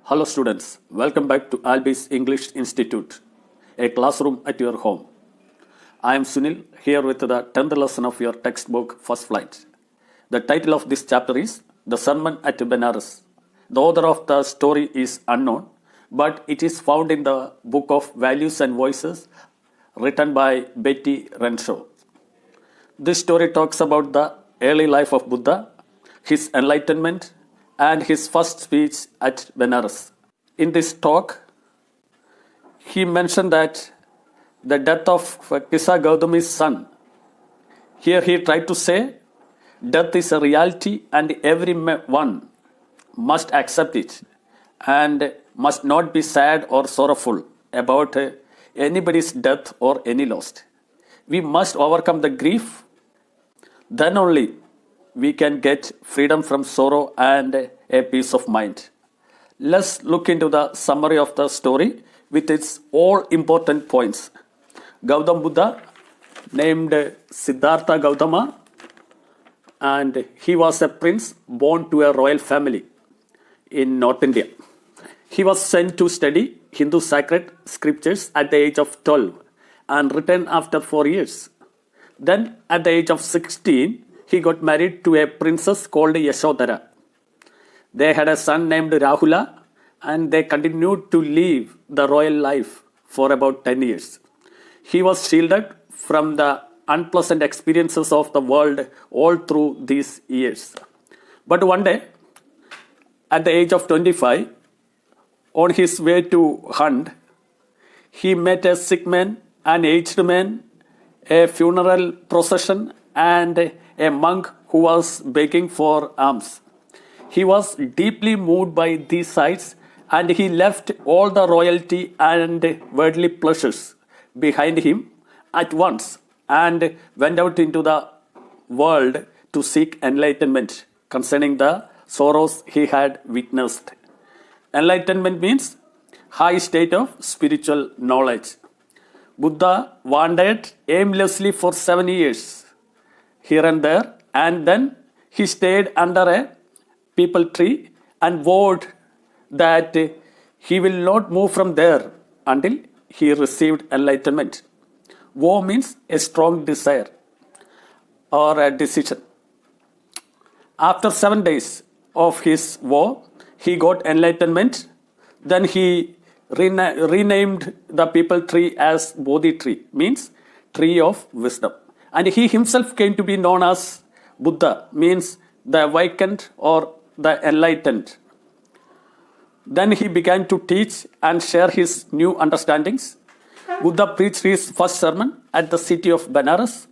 Hello students, welcome back to Albi's English Institute, a classroom at your home. I am Sunil here with the 10th lesson of your textbook First Flight. The title of this chapter is The Sermon at Benares. The author of the story is unknown, but it is found in the book of Values and Voices written by Betty Renshaw. This story talks about the early life of Buddha, his enlightenment, and his first speech at Benares. In this talk, he mentioned that the death of Kisa Gautami's son. Here he tried to say death is a reality and everyone must accept it and must not be sad or sorrowful about anybody's death or any loss. We must overcome the grief. Then only we can get freedom from sorrow and a peace of mind. Let's look into the summary of the story with its all important points. Gautam Buddha, named Siddhartha Gautama, and he was a prince born to a royal family in North India. He was sent to study Hindu sacred scriptures at the age of 12 and returned after 4 years. Then, at the age of 16, he got married to a princess called Yashodhara. They had a son named Rahula and they continued to live the royal life for about 10 years. He was shielded from the unpleasant experiences of the world all through these years. But one day, at the age of 25, on his way to hunt, he met a sick man, an aged man, a funeral procession, and a monk who was begging for alms. He was deeply moved by these sights and he left all the royalty and worldly pleasures behind him at once and went out into the world to seek enlightenment concerning the sorrows he had witnessed. Enlightenment means high state of spiritual knowledge. Buddha wandered aimlessly for 7 years here and there, and then he stayed under a peepal tree and vowed that he will not move from there until he received enlightenment. Vow means a strong desire or a decision. After 7 days of his vow, he got enlightenment. Then he renamed the peepal tree as Bodhi tree, means tree of wisdom. And he himself came to be known as Buddha, means the awakened or the enlightened. Then he began to teach and share his new understandings. Buddha preached his first sermon at the city of Benares.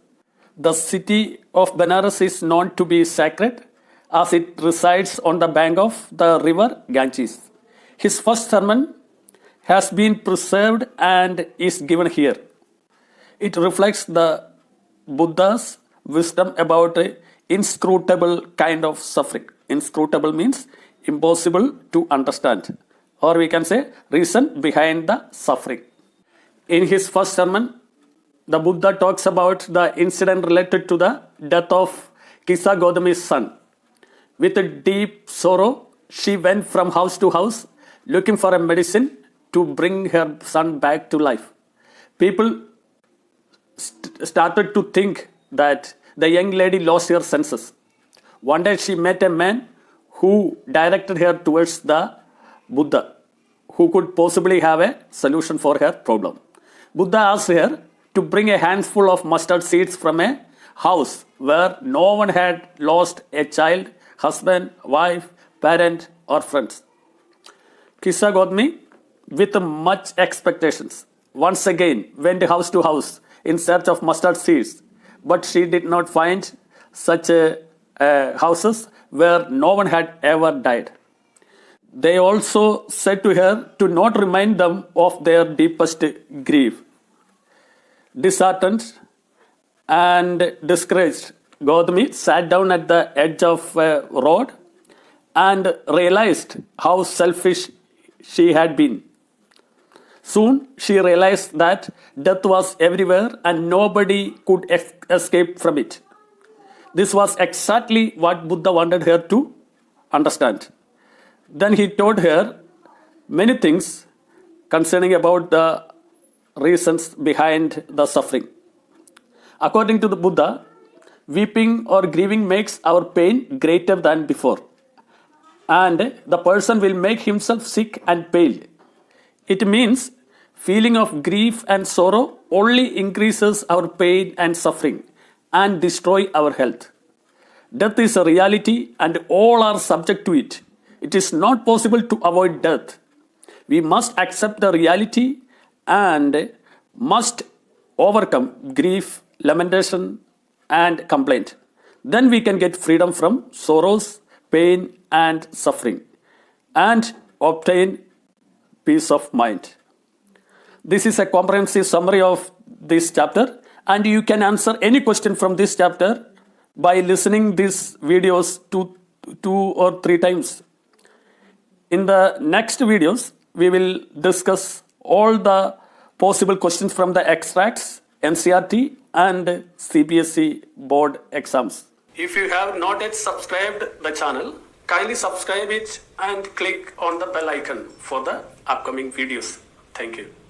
The city of Benares is known to be sacred as it resides on the bank of the river Ganges. His first sermon has been preserved and is given here. It reflects the Buddha's wisdom about an inscrutable kind of suffering. Inscrutable means impossible to understand, or we can say reason behind the suffering. In his first sermon, the Buddha talks about the incident related to the death of Kisa Gautami's son. With a deep sorrow, she went from house to house looking for a medicine to bring her son back to life. People started to think that the young lady lost her senses. One day she met a man who directed her towards the Buddha, who could possibly have a solution for her problem. Buddha asked her to bring a handful of mustard seeds from a house where no one had lost a child, husband, wife, parent, or friends. Kisa Gautami, with much expectations, once again went house to house in search of mustard seeds, but she did not find such houses where no one had ever died. They also said to her to not remind them of their deepest grief. Disheartened and discouraged, Gautami sat down at the edge of a road and realized how selfish she had been. Soon she realized that death was everywhere and nobody could escape from it. This was exactly what Buddha wanted her to understand. Then he told her many things concerning about the reasons behind the suffering. According to the Buddha, weeping or grieving makes our pain greater than before, and the person will make himself sick and pale. It means feeling of grief and sorrow only increases our pain and suffering and destroy our health. Death is a reality and all are subject to it. It is not possible to avoid death. We must accept the reality and must overcome grief, lamentation, and complaint. Then we can get freedom from sorrows, pain, and suffering and obtain peace of mind. This is a comprehensive summary of this chapter, and you can answer any question from this chapter by listening these videos two or three times. In the next videos, we will discuss all the possible questions from the extracts, NCERT, and CBSE board exams. If you have not yet subscribed the channel, kindly subscribe it and click on the bell icon for the upcoming videos. Thank you.